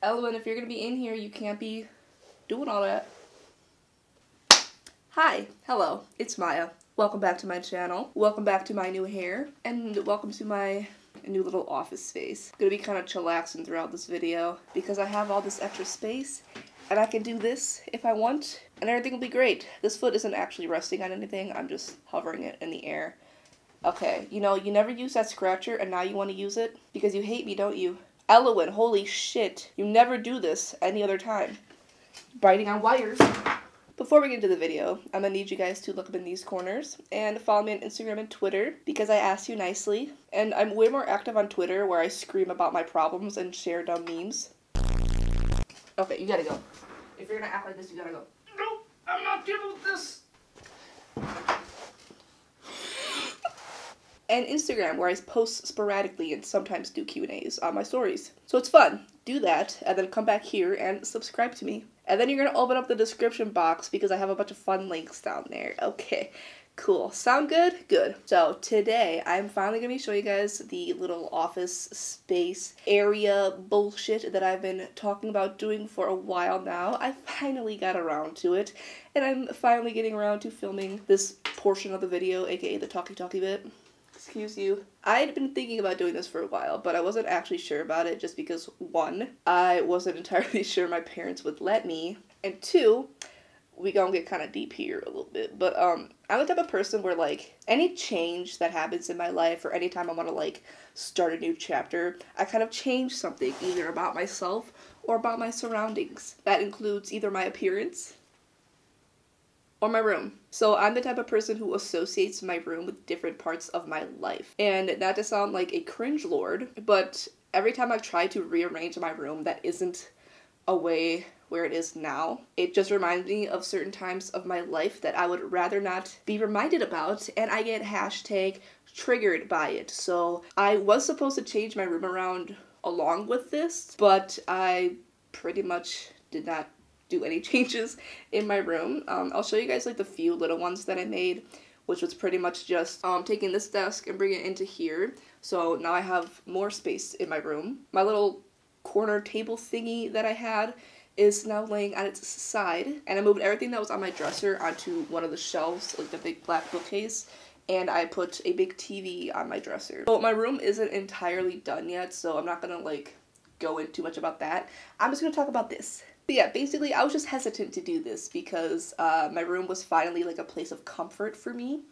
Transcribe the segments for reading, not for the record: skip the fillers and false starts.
Ellen, if you're gonna be in here, you can't be doing all that. Hi, hello, it's Maya. Welcome back to my channel. Welcome back to my new hair, and welcome to my new little office space. I'm gonna be kind of chillaxing throughout this video because I have all this extra space and I can do this if I want and everything will be great. This foot isn't actually resting on anything, I'm just hovering it in the air. Okay, you know, you never use that scratcher and now you want to use it because you hate me, don't you? Elowen, holy shit, you never do this any other time. Biting on wires. Before we get into the video, I'm gonna need you guys to look up in these corners and follow me on Instagram and Twitter because I asked you nicely. And I'm way more active on Twitter where I scream about my problems and share dumb memes. Okay, you gotta go. If you're gonna act like this, you gotta go. No, I'm not dealing with this. And Instagram, where I post sporadically and sometimes do Q&As on my stories. So it's fun. Do that, and then come back here and subscribe to me. And then you're going to open up the description box because I have a bunch of fun links down there. Okay, cool. Sound good? Good. So today, I'm finally going to be showing you guys the little office space area bullshit that I've been talking about doing for a while now. I finally got around to it, and I'm finally getting around to filming this portion of the video, aka the talkie bit. Excuse you. I had been thinking about doing this for a while, but I wasn't actually sure about it just because, one, I wasn't entirely sure my parents would let me, and two, we gonna get kind of deep here a little bit, but I'm the type of person where, like, any change that happens in my life or anytime I want to, like, start a new chapter, I kind of change something either about myself or about my surroundings. That includes either my appearance or my room. So I'm the type of person who associates my room with different parts of my life. And not to sound like a cringe lord, but every time I've tried to rearrange my room that isn't a way where it is now, it just reminds me of certain times of my life that I would rather not be reminded about, and I get hashtag triggered by it. So I was supposed to change my room around along with this, but I pretty much did not do any changes in my room. I'll show you guys like the few little ones that I made, which was pretty much just taking this desk and bringing it into here. So now I have more space in my room. My little corner table thingy that I had is now laying on its side, and I moved everything that was on my dresser onto one of the shelves, like the big black bookcase, and I put a big TV on my dresser. So my room isn't entirely done yet, so I'm not gonna like go into too much about that. I'm just gonna talk about this. But yeah, basically I was just hesitant to do this because my room was finally like a place of comfort for me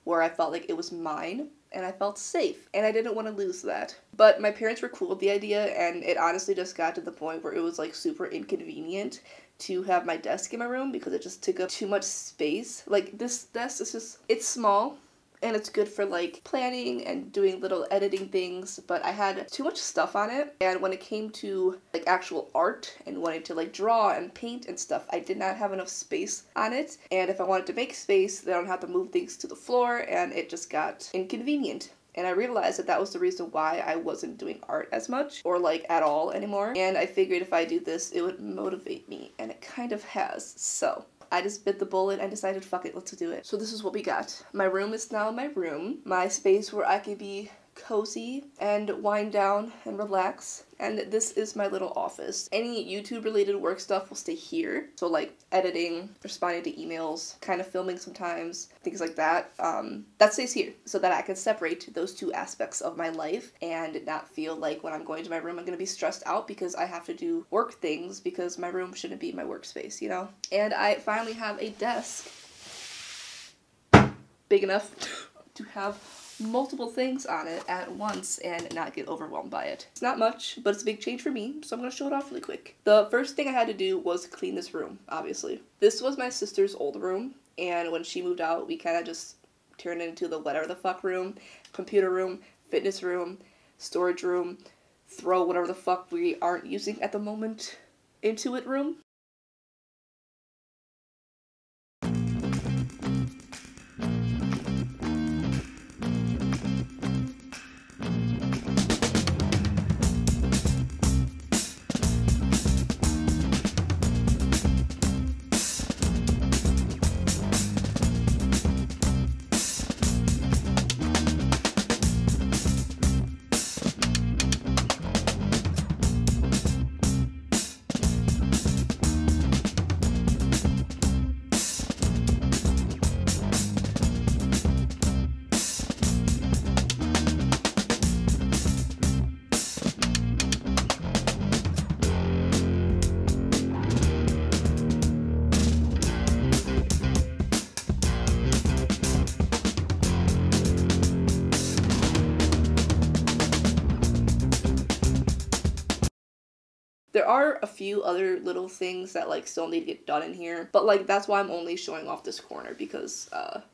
where I felt like it was mine and I felt safe and I didn't want to lose that. But my parents were cool with the idea, and it honestly just got to the point where it was like super inconvenient to have my desk in my room because it just took up too much space. Like this desk is just, it's small and it's good for like planning and doing little editing things, but I had too much stuff on it, and when it came to like actual art and wanting to like draw and paint and stuff, I did not have enough space on it, and if I wanted to make space, then I would have to move things to the floor, and it just got inconvenient. And I realized that that was the reason why I wasn't doing art as much, or like at all anymore, and I figured if I do this, it would motivate me, and it kind of has. So I just bit the bullet and decided, fuck it, let's do it. So this is what we got. My room is now my room. My space where I can be cozy and wind down and relax. And this is my little office. Any YouTube related work stuff will stay here. So like editing, responding to emails, kind of filming sometimes, things like that. That stays here so that I can separate those two aspects of my life and not feel like when I'm going to my room I'm going to be stressed out because I have to do work things because my room shouldn't be my workspace, you know? And I finally have a desk big enough to have multiple things on it at once and not get overwhelmed by it. It's not much, but it's a big change for me, so I'm gonna show it off really quick. The first thing I had to do was clean this room, obviously. This was my sister's old room, and when she moved out, we kind of just turned it into the whatever the fuck room, computer room, fitness room, storage room, throw whatever the fuck we aren't using at the moment into it room. There are a few other little things that like still need to get done in here, but like that's why I'm only showing off this corner, because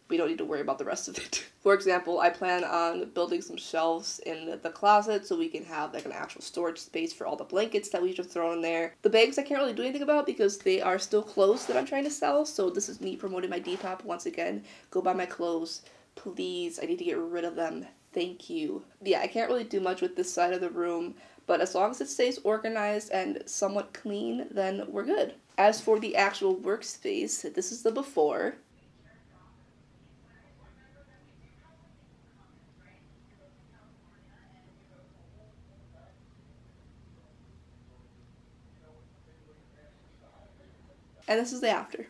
we don't need to worry about the rest of it. For example, I plan on building some shelves in the closet so we can have like an actual storage space for all the blankets that we just throw in there. The bags I can't really do anything about because they are still clothes that I'm trying to sell, so this is me promoting my Depop once again. Go buy my clothes, please. I need to get rid of them. Thank you. Yeah, I can't really do much with this side of the room, but as long as it stays organized and somewhat clean, then we're good. As for the actual workspace, this is the before. And this is the after.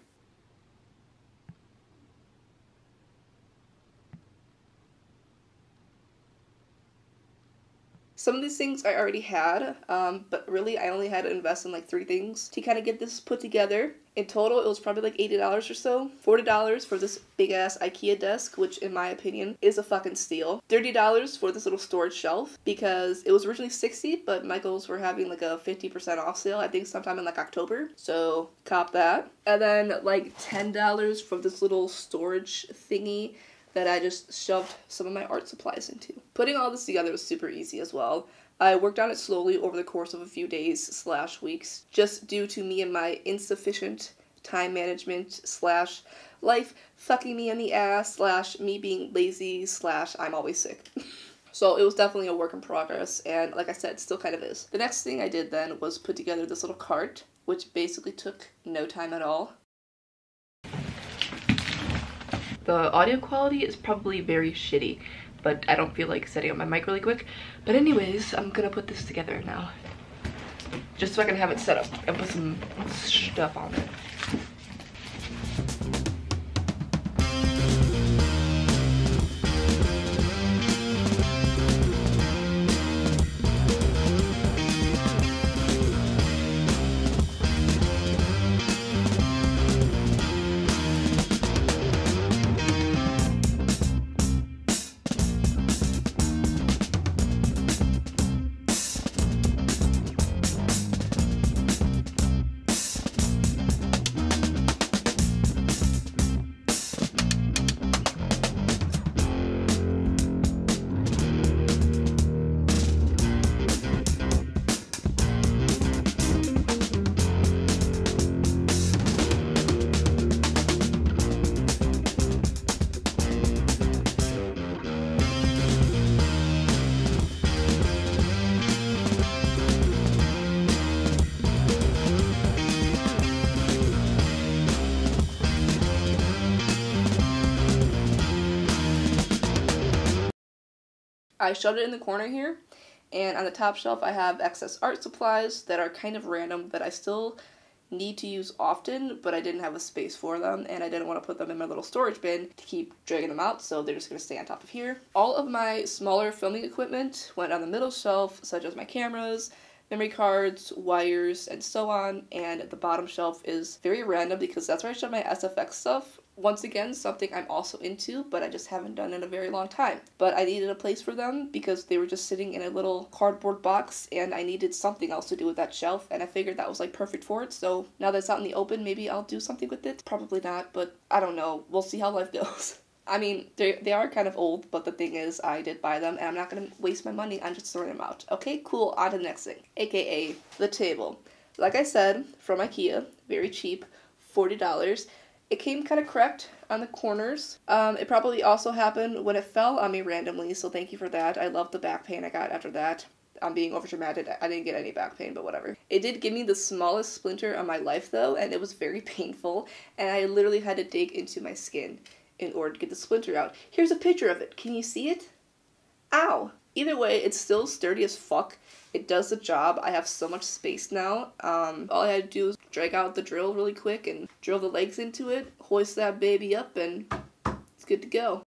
Some of these things I already had, but really I only had to invest in like 3 things to kind of get this put together. In total, it was probably like $80 or so. $40 for this big ass IKEA desk, which in my opinion is a fucking steal. $30 for this little storage shelf, because it was originally $60, but Michael's were having like a 50% off sale, I think sometime in like October. So cop that. And then like $10 for this little storage thingy that I just shoved some of my art supplies into. Putting all this together was super easy as well. I worked on it slowly over the course of a few days / weeks, just due to me and my insufficient time management / life fucking me in the ass / me being lazy / I'm always sick. So it was definitely a work in progress, and like I said, it still kind of is. The next thing I did then was put together this little cart, which basically took no time at all. The audio quality is probably very shitty, but I don't feel like setting up my mic really quick. But anyways, I'm gonna put this together now, just so I can have it set up and put some stuff on it. I shoved it in the corner here, and on the top shelf I have excess art supplies that are kind of random that I still need to use often, but I didn't have a space for them, and I didn't want to put them in my little storage bin to keep dragging them out, so they're just going to stay on top of here. All of my smaller filming equipment went on the middle shelf, such as my cameras, memory cards, wires, and so on, and the bottom shelf is very random because that's where I shove my SFX stuff. Once again, something I'm also into, but I just haven't done in a very long time. But I needed a place for them because they were just sitting in a little cardboard box, and I needed something else to do with that shelf, and I figured that was like perfect for it. So now that it's out in the open, maybe I'll do something with it. Probably not, but I don't know. We'll see how life goes. I mean, they are kind of old, but the thing is, I did buy them, and I'm not going to waste my money on just throwing them out. Okay, cool, on to the next thing, aka the table. Like I said, from IKEA, very cheap, $40. It came kind of cracked on the corners. It probably also happened when it fell on me randomly, so thank you for that. I love the back pain I got after that. I'm being overdramatic. I didn't get any back pain, but whatever. It did give me the smallest splinter on my life, though, and it was very painful, and I literally had to dig into my skin in order to get the splinter out. Here's a picture of it. Can you see it? Ow! Either way, it's still sturdy as fuck. It does the job. I have so much space now. All I had to do is drag out the drill really quick and drill the legs into it, hoist that baby up, and it's good to go.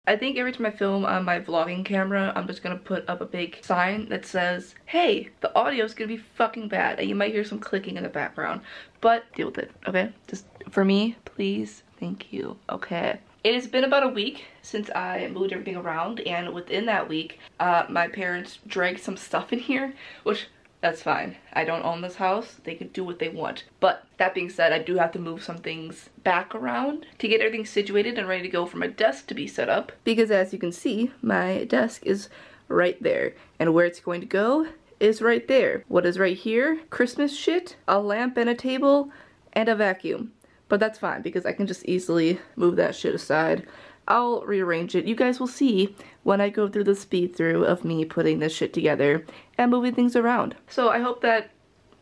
I think every time I film on my vlogging camera, I'm just gonna put up a big sign that says, hey, the audio's gonna be fucking bad, and you might hear some clicking in the background, but deal with it, okay? Just for me, please, thank you, okay? It has been about a week since I moved everything around, and within that week, my parents dragged some stuff in here, which That's fine. I don't own this house. They can do what they want. But that being said, I do have to move some things back around to get everything situated and ready to go for my desk to be set up. Because as you can see, my desk is right there. And where it's going to go is right there. What is right here? Christmas shit, a lamp and a table, and a vacuum. But that's fine because I can just easily move that shit aside. I'll rearrange it. You guys will see when I go through the speed through of me putting this shit together and moving things around. So I hope that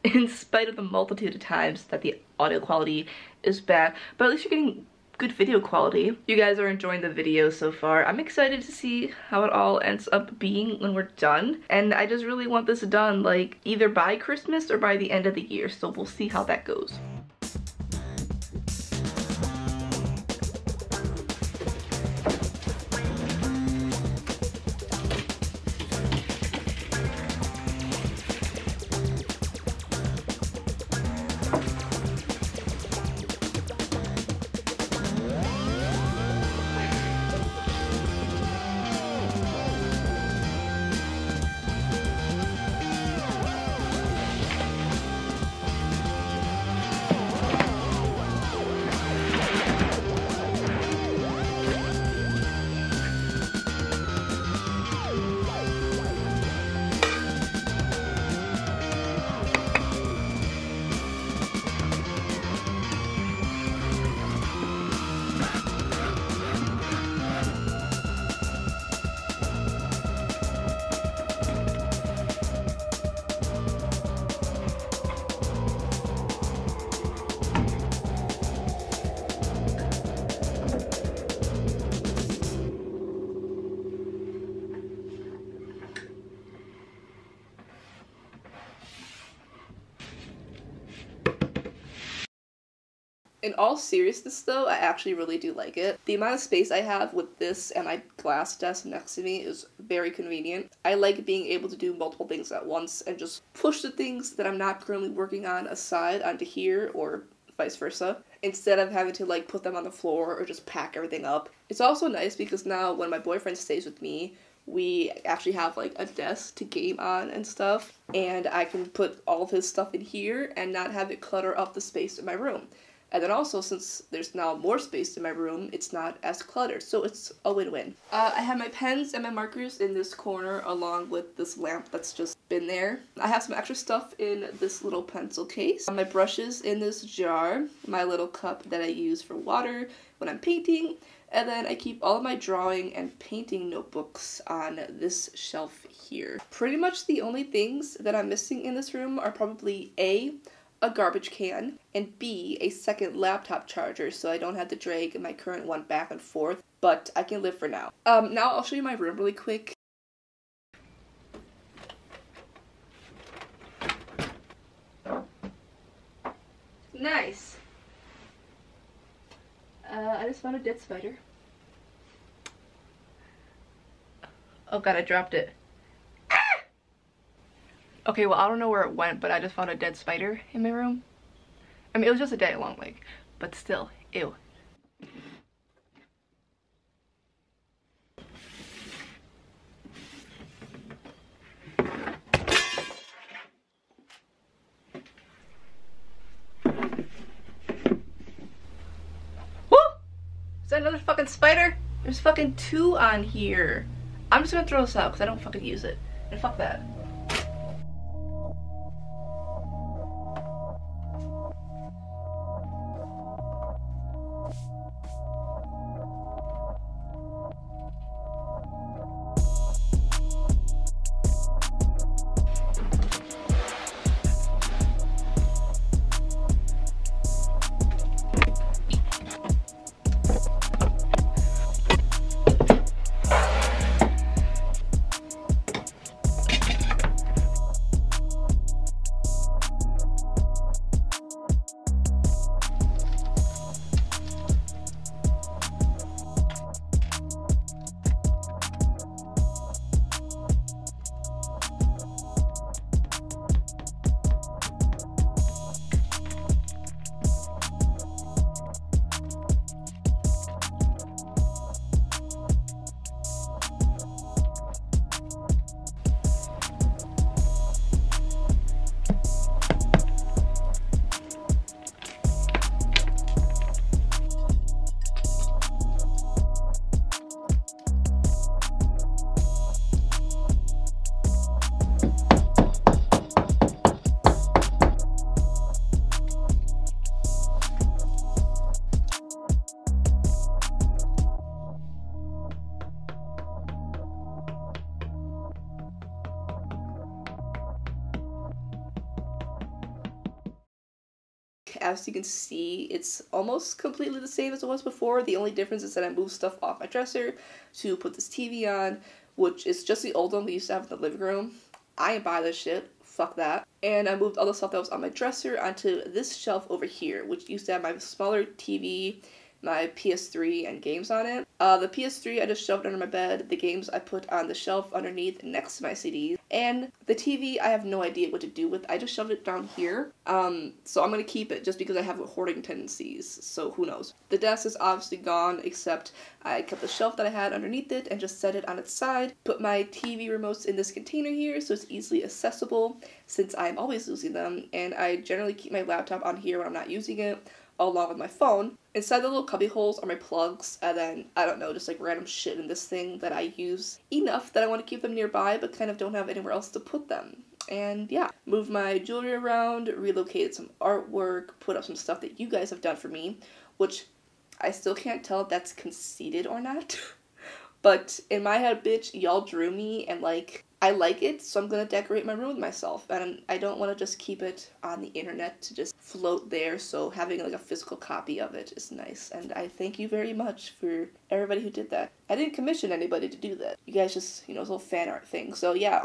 in spite of the multitude of times that the audio quality is bad, but at least you're getting good video quality. You guys are enjoying the video so far. I'm excited to see how it all ends up being when we're done. And I just really want this done like either by Christmas or by the end of the year. So we'll see how that goes. In all seriousness though, I actually really do like it. The amount of space I have with this and my glass desk next to me is very convenient. I like being able to do multiple things at once and just push the things that I'm not currently working on aside onto here or vice versa, instead of having to like put them on the floor or just pack everything up. It's also nice because now when my boyfriend stays with me, we actually have like a desk to game on and stuff, and I can put all of his stuff in here and not have it clutter up the space in my room. And then also, since there's now more space in my room, it's not as cluttered, so it's a win-win. I have my pens and my markers in this corner along with this lamp that's just been there. I have some extra stuff in this little pencil case. My brushes in this jar, my little cup that I use for water when I'm painting, and then I keep all of my drawing and painting notebooks on this shelf here. Pretty much the only things that I'm missing in this room are probably A, a garbage can, and B, a second laptop charger so I don't have to drag my current one back and forth, but I can live for now. Now I'll show you my room really quick. Nice! I just found a dead spider. Oh god, I dropped it. Okay, well, I don't know where it went, but I just found a dead spider in my room. I mean, it was just a dead long leg, but still, ew. Woo! Is that another fucking spider? There's fucking 2 on here. I'm just gonna throw this out because I don't fucking use it. And fuck that. as you can see, it's almost completely the same as it was before. The only difference is that I moved stuff off my dresser to put this TV on, which is just the old one we used to have in the living room. I ain't buy this shit. Fuck that. And I moved all the stuff that was on my dresser onto this shelf over here, which used to have my smaller TV, my PS3, and games on it. The PS3 I just shoved under my bed, the games I put on the shelf underneath next to my CDs, and the TV I have no idea what to do with. I just shoved it down here, so I'm gonna keep it just because I have hoarding tendencies, so who knows. The desk is obviously gone, except I kept the shelf that I had underneath it and just set it on its side, put my TV remotes in this container here so it's easily accessible since I'm always using them, and I generally keep my laptop on here when I'm not using it, along with my phone. Inside the little cubby holes are my plugs, and then, I don't know, just like random shit in this thing that I use enough that I want to keep them nearby, but kind of don't have anywhere else to put them. And yeah, moved my jewelry around, relocated some artwork, put up some stuff that you guys have done for me, which I still can't tell if that's conceited or not. But in my head, bitch, y'all drew me, and like, I like it, so I'm gonna decorate my room with myself, and I don't want to just keep it on the internet to just float there, so having like a physical copy of it is nice, and I thank you very much for everybody who did that. I didn't commission anybody to do that. You guys just, you know, it's a little fan art thing, so yeah,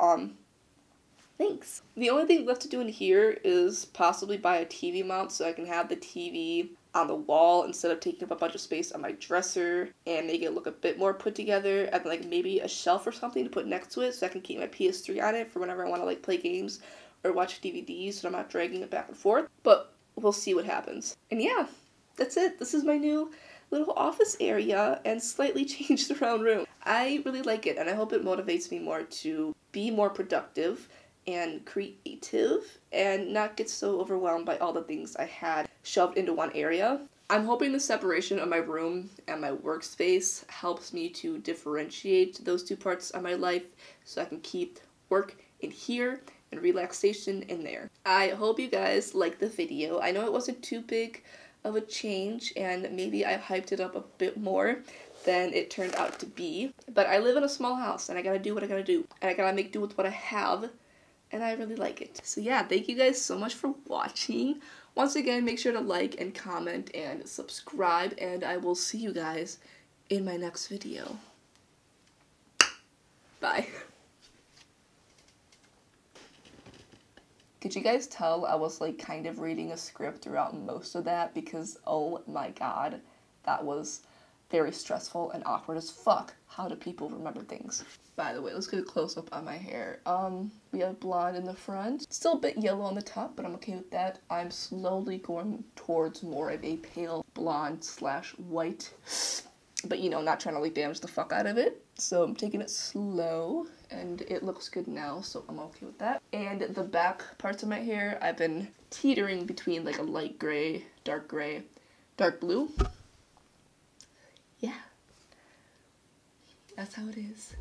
thanks. The only thing left to do in here is possibly buy a TV mount so I can have the TV on the wall instead of taking up a bunch of space on my dresser and make it look a bit more put together, and like maybe a shelf or something to put next to it so I can keep my PS3 on it for whenever I want to like play games or watch DVDs so I'm not dragging it back and forth, but we'll see what happens. And yeah, that's it. This is my new little office area and slightly changed around room. I really like it, and I hope it motivates me more to be more productive and creative and not get so overwhelmed by all the things I had shoved into one area. I'm hoping the separation of my room and my workspace helps me to differentiate those two parts of my life so I can keep work in here and relaxation in there. I hope you guys liked the video. I know it wasn't too big of a change and maybe I hyped it up a bit more than it turned out to be, but I live in a small house and I gotta do what I gotta do, and I gotta make do with what I have, and I really like it. So yeah, thank you guys so much for watching. Once again, make sure to like and comment and subscribe, and I will see you guys in my next video. Bye. Could you guys tell I was like kind of reading a script throughout most of that because oh my god, that was very stressful and awkward as fuck. How do people remember things? By the way, let's get a close-up on my hair. We have blonde in the front. Still a bit yellow on the top, but I'm okay with that. I'm slowly going towards more of a pale blonde / white. But, you know, not trying to, like, damage the fuck out of it. So I'm taking it slow, and it looks good now, so I'm okay with that. And the back parts of my hair, I've been teetering between, like, a light gray, dark blue. Yeah. That's how it is.